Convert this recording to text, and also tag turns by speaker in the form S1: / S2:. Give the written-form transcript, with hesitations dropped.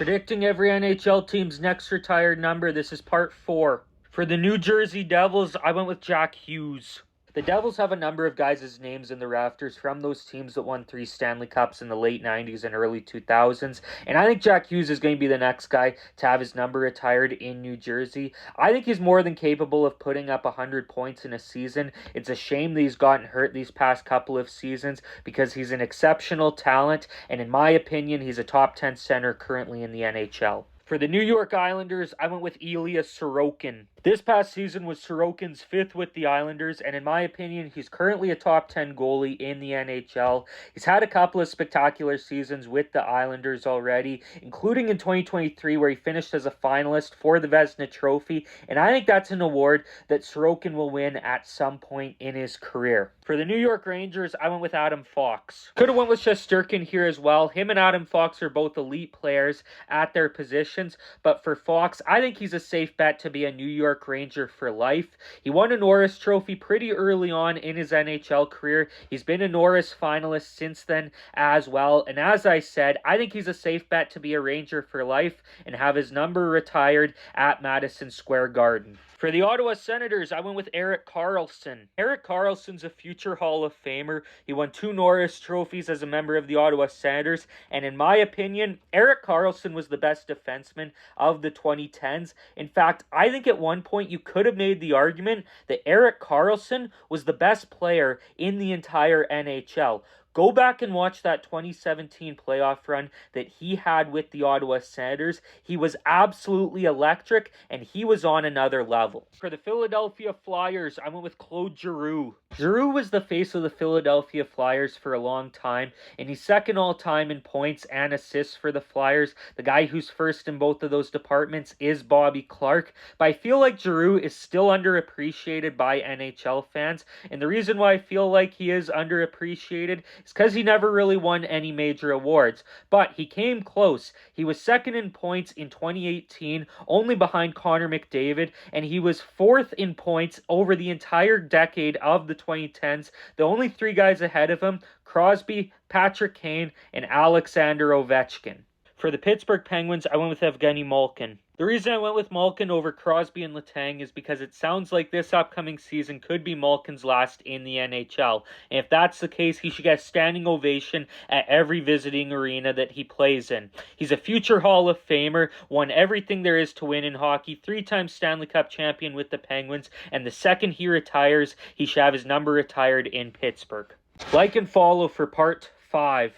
S1: Predicting every NHL team's next retired number. This is part 4. For the New Jersey Devils, I went with Jack Hughes. The Devils have a number of guys' names in the rafters from those teams that won 3 Stanley Cups in the late 90s and early 2000s. And I think Jack Hughes is going to be the next guy to have his number retired in New Jersey. I think he's more than capable of putting up 100 points in a season. It's a shame that he's gotten hurt these past couple of seasons because he's an exceptional talent. And in my opinion, he's a top 10 center currently in the NHL. For the New York Islanders, I went with Ilya Sorokin. This past season was Sorokin's 5th with the Islanders, and in my opinion, he's currently a top 10 goalie in the NHL. He's had a couple of spectacular seasons with the Islanders already, including in 2023 where he finished as a finalist for the Vezina Trophy, and I think that's an award that Sorokin will win at some point in his career. For the New York Rangers, I went with Adam Fox. Could have went with Shesterkin here as well. Him and Adam Fox are both elite players at their positions, but for Fox, I think he's a safe bet to be a New York Ranger for life. He won a Norris Trophy pretty early on in his NHL career. He's been a Norris finalist since then as well, and as I said, I think he's a safe bet to be a Ranger for life and have his number retired at Madison Square Garden. For the Ottawa Senators, I went with Erik Karlsson. Erik Karlsson's a future Hall of Famer. He won 2 Norris trophies as a member of the Ottawa Senators, and in my opinion, Erik Karlsson was the best defenseman of the 2010s. In fact, I think at one point you could have made the argument that Erik Karlsson was the best player in the entire NHL. Go back and watch that 2017 playoff run that he had with the Ottawa Senators. He was absolutely electric, and he was on another level. For the Philadelphia Flyers, I went with Claude Giroux. Giroux was the face of the Philadelphia Flyers for a long time, and he's second all-time in points and assists for the Flyers. The guy who's first in both of those departments is Bobby Clarke, but I feel like Giroux is still underappreciated by NHL fans, and the reason why I feel like he is underappreciated it's because he never really won any major awards, but he came close. He was second in points in 2018, only behind Connor McDavid, and he was 4th in points over the entire decade of the 2010s. The only 3 guys ahead of him, Crosby, Patrick Kane, and Alexander Ovechkin. For the Pittsburgh Penguins, I went with Evgeny Malkin. The reason I went with Malkin over Crosby and Letang is because it sounds like this upcoming season could be Malkin's last in the NHL. And if that's the case, he should get a standing ovation at every visiting arena that he plays in. He's a future Hall of Famer, won everything there is to win in hockey, 3-time Stanley Cup champion with the Penguins, and the second he retires, he should have his number retired in Pittsburgh. Like and follow for part 5.